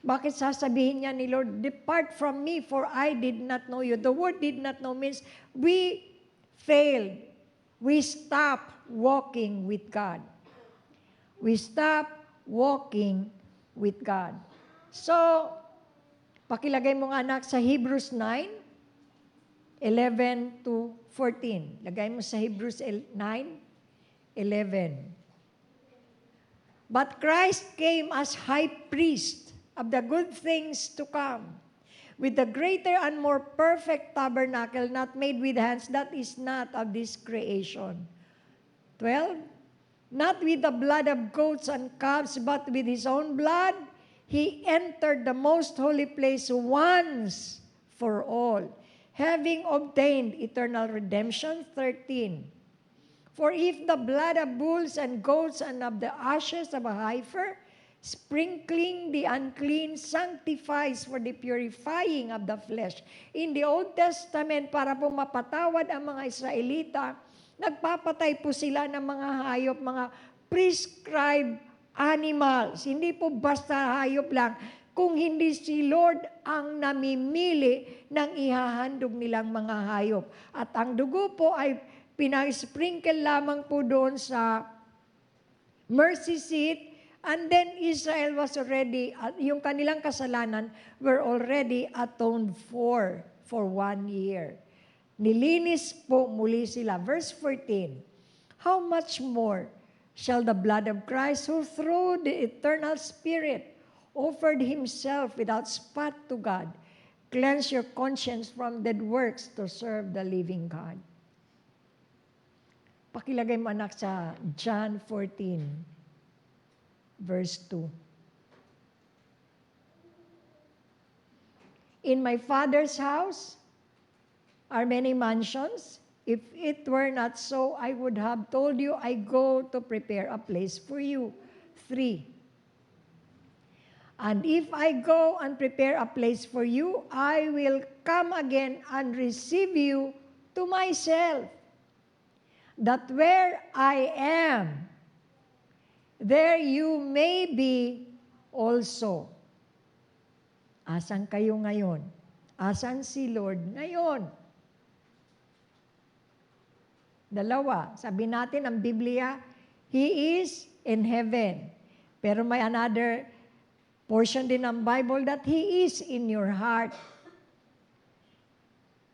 bakit sasabihin niya ni Lord, depart from me for I did not know you. The word did not know means we failed. We stopped walking with God. We stopped walking with God. So, pakilagay mo nga anak sa Hebrews 9:11-14. Lagay mo sa Hebrews 9:11. But Christ came as high priest of the good things to come, with the greater and more perfect tabernacle not made with hands, that is not of this creation. 12, not with the blood of goats and calves, but with his own blood, he entered the most holy place once for all, having obtained eternal redemption. 13, for if the blood of bulls and goats and of the ashes of a heifer, sprinkling the unclean, sanctifies for the purifying of the flesh. In the Old Testament, para po mapatawad ang mga Israelita, nagpapatay po sila ng mga hayop, mga prescribed animals. Hindi po basta hayop lang, kung hindi si Lord ang namimili ng ihahandog nilang mga hayop. At ang dugo po ay pinag-sprinkle lamang po doon sa mercy seat, and then Israel was already, yung kanilang kasalanan were already atoned for 1 year. Nilinis po muli sila. Verse 14, how much more shall the blood of Christ, who through the eternal Spirit offered himself without spot to God, cleanse your conscience from dead works to serve the living God. Pakilagay mo anak sa John 14, verse 2. In my Father's house are many mansions. If it were not so, I would have told you, I go to prepare a place for you. 3. And if I go and prepare a place for you, I will come again and receive you to myself, that where I am, there you may be also. Asan kayo ngayon? Asan si Lord ngayon? Dalawa, sabi natin ang Biblia, He is in heaven. Pero may another portion din ng Bible that He is in your heart.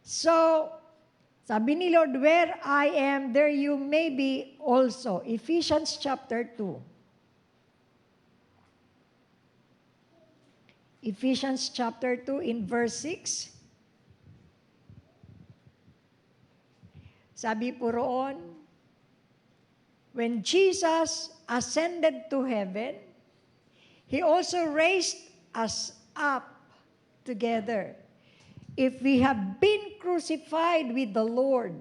So, sabi ni Lord, where I am, there you may be also. Ephesians chapter 2. Ephesians chapter 2 in verse 6. Sabi po roon, when Jesus ascended to heaven, He also raised us up together. If we have been crucified with the Lord,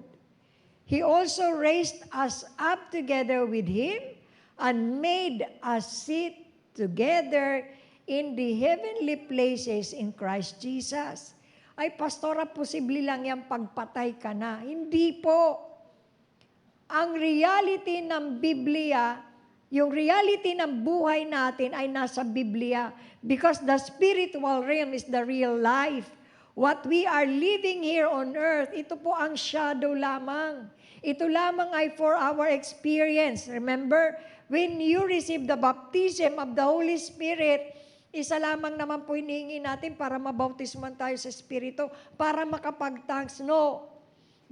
He also raised us up together with Him and made us sit together in the heavenly places in Christ Jesus. Ay, pastora, posible lang yung pagpatay ka na. Hindi po. Ang reality ng Biblia, yung reality ng buhay natin ay nasa Biblia because the spiritual realm is the real life. What we are living here on earth, ito po ang shadow lamang. Ito lamang ay for our experience. Remember, when you receive the baptism of the Holy Spirit, isa lamang naman po hinihingi natin para mabautisman tayo sa Espiritu, para makapag-thanks. No.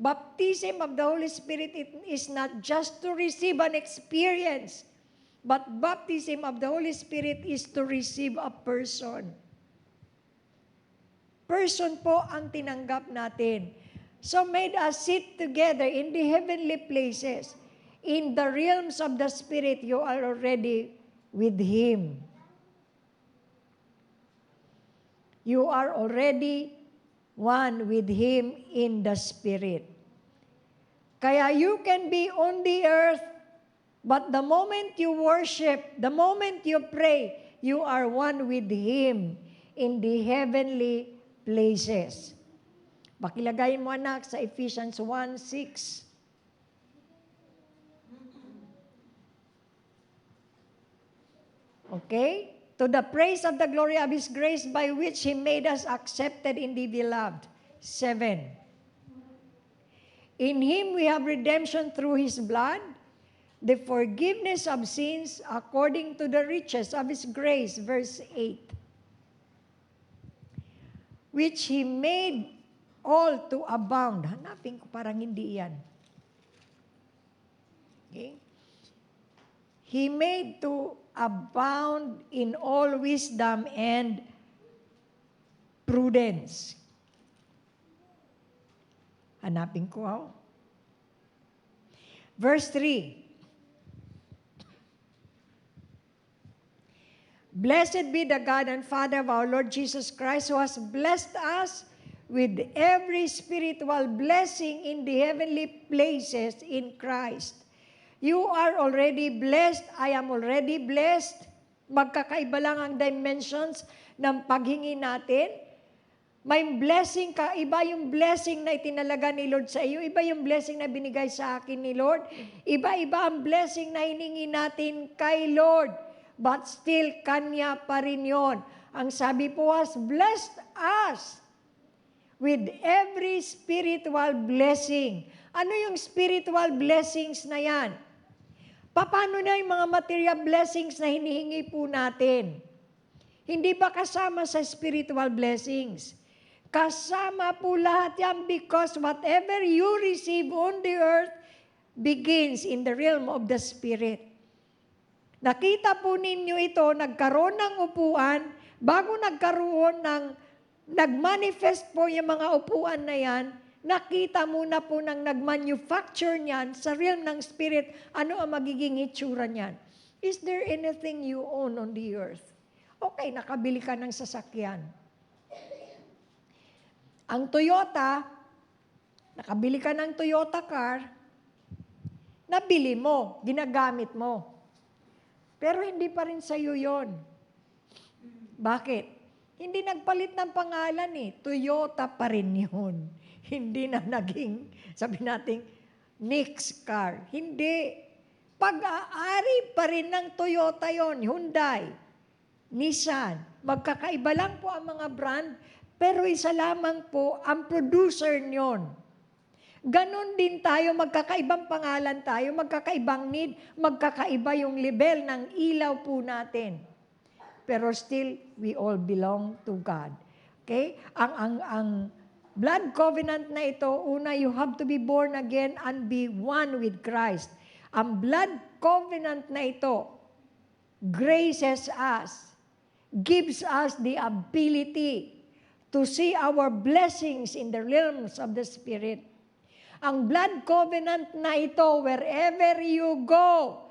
Baptism of the Holy Spirit is not just to receive an experience, but baptism of the Holy Spirit is to receive a person. Person po ang tinanggap natin. So made us sit together in the heavenly places. In the realms of the Spirit, you are already with Him. You are already one with Him in the Spirit. Kaya you can be on the earth, but the moment you worship, the moment you pray, you are one with Him in the heavenly places. Pakilagay mo anak sa Ephesians 1:6. Okay? To the praise of the glory of His grace by which He made us accepted in the beloved. 7. In Him we have redemption through His blood, the forgiveness of sins according to the riches of His grace. Verse 8. Which He made all to abound. Hanapin ko, parang hindi yan. Okay? He made to abound in all wisdom and prudence. Hanapin ko, Verse 3. Blessed be the God and Father of our Lord Jesus Christ, who has blessed us with every spiritual blessing in the heavenly places in Christ. You are already blessed. I am already blessed. Magkakaiba lang ang dimensions ng paghingi natin. May blessing ka, iba yung blessing na itinalaga ni Lord sa iyo, iba yung blessing na binigay sa akin ni Lord, iba-iba ang blessing na hiningi natin kay Lord, but still, Kanya pa rin yun. Ang sabi po was, blessed us with every spiritual blessing. Ano yung spiritual blessings na yan? Paano na yung mga material blessings na hinihingi po natin? Hindi ba kasama sa spiritual blessings? Kasama po lahat yan because whatever you receive on the earth begins in the realm of the Spirit. Nakita po ninyo ito, nagkaroon ng upuan, bago nag-manifest po yung mga upuan na yan, nakita muna po ng nag-manufacture niyan sa realm ng Spirit, ano ang magiging itsura niyan. Is there anything you own on the earth? Okay, nakabili ka ng sasakyan. Ang Toyota, nakabili ka ng Toyota car, nabili mo, ginagamit mo. Pero hindi pa rin sa'yo yun. Bakit? Hindi nagpalit ng pangalan eh. Toyota pa rin yun. Hindi na naging, sabi natin, next car. Hindi. Pag-aari pa rin ng Toyota yon, Hyundai, Nissan. Magkakaiba lang po ang mga brand, pero isa lamang po ang producer nyon. Ganon din tayo, magkakaibang pangalan tayo, magkakaibang need, magkakaiba yung level ng ilaw po natin. Pero still, we all belong to God. Okay? Ang blood covenant na ito, una, you have to be born again and be one with Christ. Ang blood covenant na ito graces us, gives us the ability to see our blessings in the realms of the Spirit. Ang blood covenant na ito, wherever you go,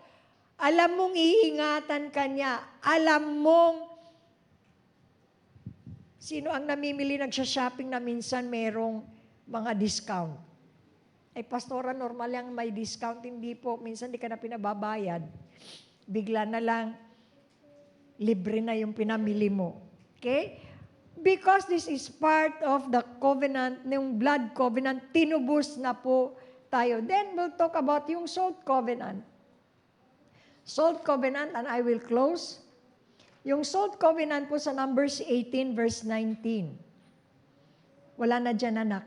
alam mong iingatan ka niya. Alam mong sino ang namimili, nagsha-shopping na minsan merong mga discount. Ay, pastora, normal lang may discount. Hindi po. Minsan di ka na pinababayad. Bigla na lang, libre na yung pinamili mo. Okay? Because this is part of the covenant, yung blood covenant, tinubos na po tayo. Then we'll talk about yung salt covenant. Salt covenant, and I will close. Yung salt covenant po sa Numbers 18 verse 19. Wala na dyan, anak.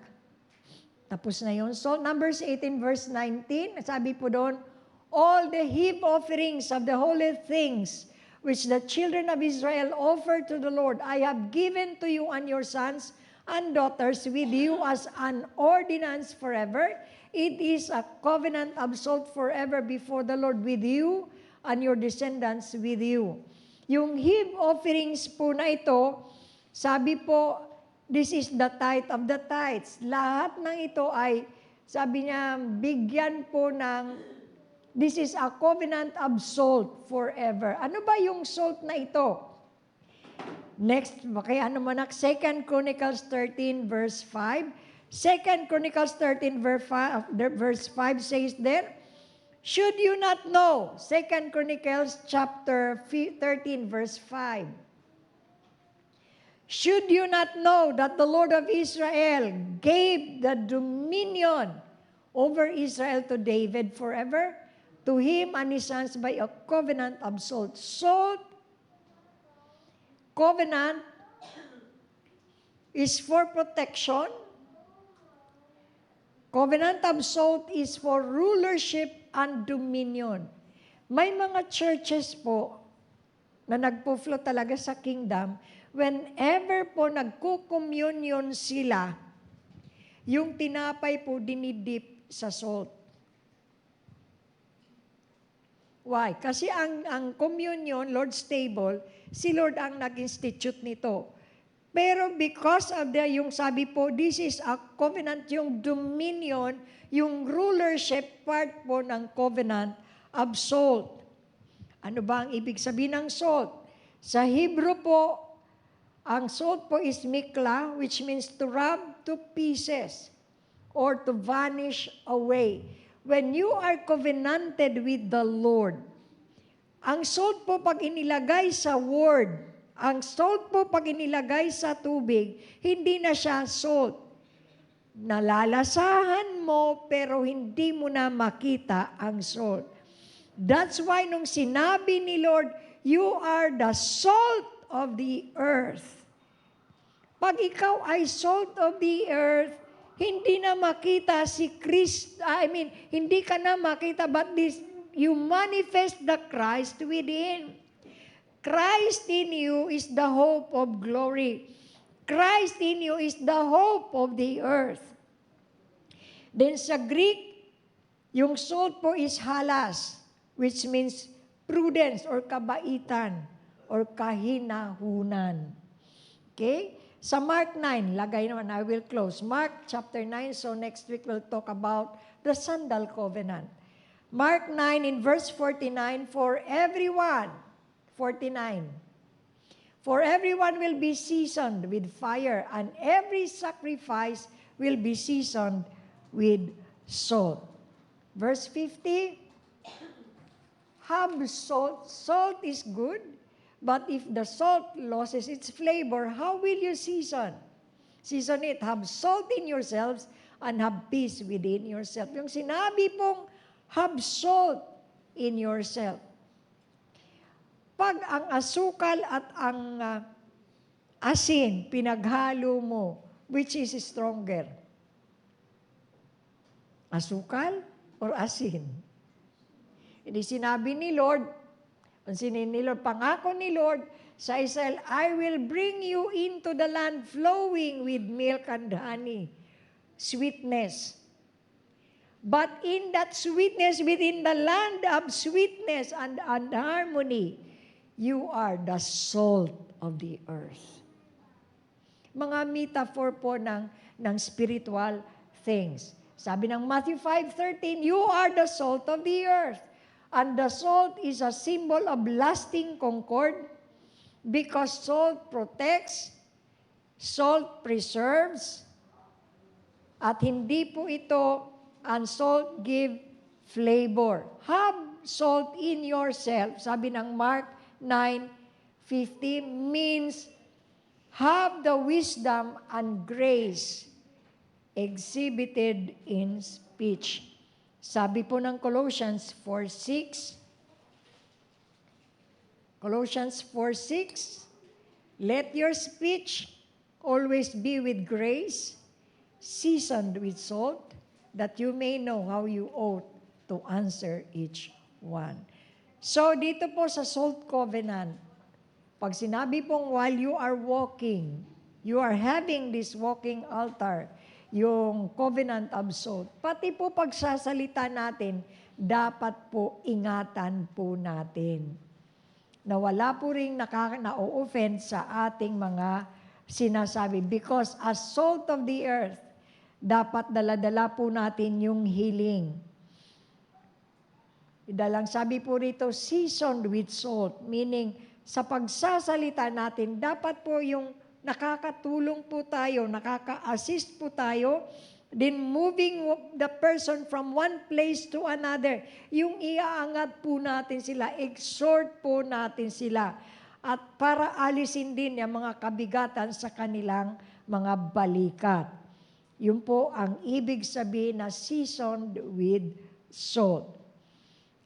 Tapos na yun. So Numbers 18 verse 19, sabi po doon, all the heave offerings of the holy things which the children of Israel offered to the Lord, I have given to you and your sons and daughters with you as an ordinance forever. It is a covenant of salt forever before the Lord with you and your descendants with you. Yung heave offerings po na ito, sabi po, this is the tithe of the tithes. Lahat ng ito ay, sabi niya, bigyan po ng, this is a covenant of salt forever. Ano ba yung salt na ito? Next, kaya ano man, 2 Chronicles 13 verse 5. 2 Chronicles 13 verse 5 says there, should you not know, 2 Chronicles chapter 13 verse 5, should you not know that the Lord of Israel gave the dominion over Israel to David forever? To him and his sons by a covenant of salt. Salt, covenant, is for protection. Covenant of salt is for rulership and dominion. May mga churches po na nagpo-flow talaga sa kingdom, whenever po nagko-communion sila, yung tinapay po dinidip sa salt. Why? Kasi ang communion, Lord's table, si Lord ang nag-institute nito. Pero because of yung sabi po, this is a covenant, yung dominion, yung rulership part po ng covenant of salt. Ano ba ang ibig sabihin ng salt? Sa Hebrew po, ang salt po is mikla, which means to rub to pieces or to vanish away. When you are covenanted with the Lord, ang salt po pag inilagay sa word, ang salt po pag inilagay sa tubig, hindi na siya salt. Nalalasahan mo pero hindi mo na makita ang salt. That's why nung sinabi ni Lord, you are the salt of the earth. Pag ikaw ay salt of the earth, hindi na makita si Christ, hindi ka na makita, but you manifest the Christ within. Christ in you is the hope of glory. Christ in you is the hope of the earth. Then sa Greek, yung salt po is halas, which means prudence or kabaitan or kahinahunan. Okay? Sa Mark 9, lagay naman, I will close. Mark chapter 9, so next week we'll talk about the sandal covenant. Mark 9 in verse 49, for everyone will be seasoned with fire, and every sacrifice will be seasoned with salt. Verse 50, have salt. Salt is good. But if the salt loses its flavor, how will you season? Season it. Have salt in yourselves and have peace within yourself. Yung sinabi pong have salt in yourself. Pag ang asukal at ang asin, pinaghalo mo, which is stronger? Asukal or asin? Hindi sinabi ni Lord, pangako ni Lord sa Israel, I will bring you into the land flowing with milk and honey. Sweetness. But in that sweetness, within the land of sweetness and harmony, you are the salt of the earth. Mga metaphor po ng spiritual things. Sabi ng Matthew 5:13, you are the salt of the earth. And the salt is a symbol of lasting concord because salt protects, salt preserves, at hindi po ito, and salt give flavor. Have salt in yourself, sabi ng Mark 9:50, means have the wisdom and grace exhibited in speech. Sabi po ng Colossians 4:6, let your speech always be with grace, seasoned with salt, that you may know how you ought to answer each one. So dito po sa salt covenant, pag sinabi pong while you are walking, you are having this walking altar, yung covenant of salt. Pati po pagsasalita natin, dapat po ingatan po natin. Na wala po rin na-offend sa ating mga sinasabi. Because as salt of the earth, dapat dala-dala po natin yung healing. Dalang sabi po rito, seasoned with salt. Meaning, sa pagsasalita natin, dapat po yung nakakatulong po tayo, nakaka-assist po tayo, then moving the person from one place to another. Yung iaangat po natin sila, exhort po natin sila. At para alisin din yung mga kabigatan sa kanilang mga balikat. Yun po ang ibig sabihin na seasoned with salt.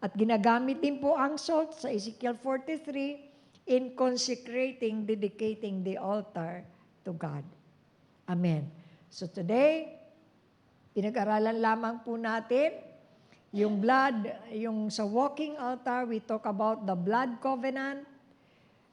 At ginagamit din po ang salt sa Ezekiel 43, in consecrating, dedicating the altar to God. Amen. So today, pinag-aralan lamang po natin yung blood, yung sa walking altar, we talk about the blood covenant.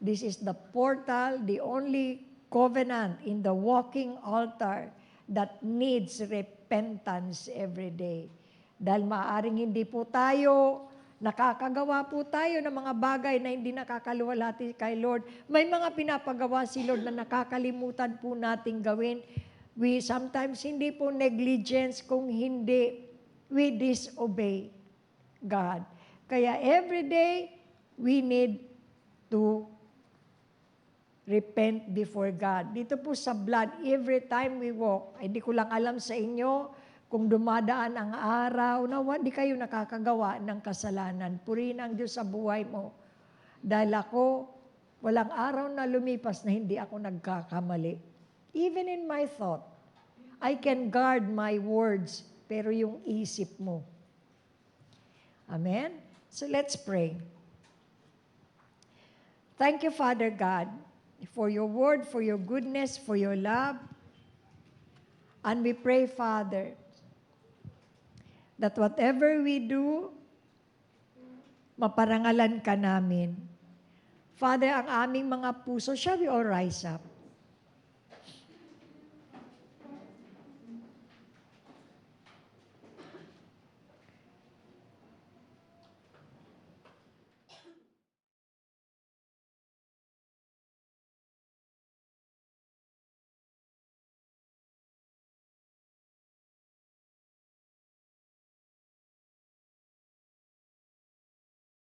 This is the portal, the only covenant in the walking altar that needs repentance every day. Dahil maaaring hindi po tayo Nakakagawa po tayo ng mga bagay na hindi nakakaluwalhati kay Lord. May mga pinapagawa si Lord na nakakalimutan po nating gawin. We sometimes hindi po negligence kung hindi we disobey God. Kaya every day, we need to repent before God. Dito po sa blood, every time we walk, hindi ko lang alam sa inyo kung dumadaan ang araw na hindi kayo nakakagawa ng kasalanan. Purihin ang Diyos sa buhay mo. Dahil ako, walang araw na lumipas na hindi ako nagkakamali. Even in my thought, I can guard my words, pero yung isip mo. Amen? So let's pray. Thank you, Father God, for your word, for your goodness, for your love. And we pray, Father, that whatever we do, maparangalan ka namin. Father, ang aming mga puso, shall we all rise up?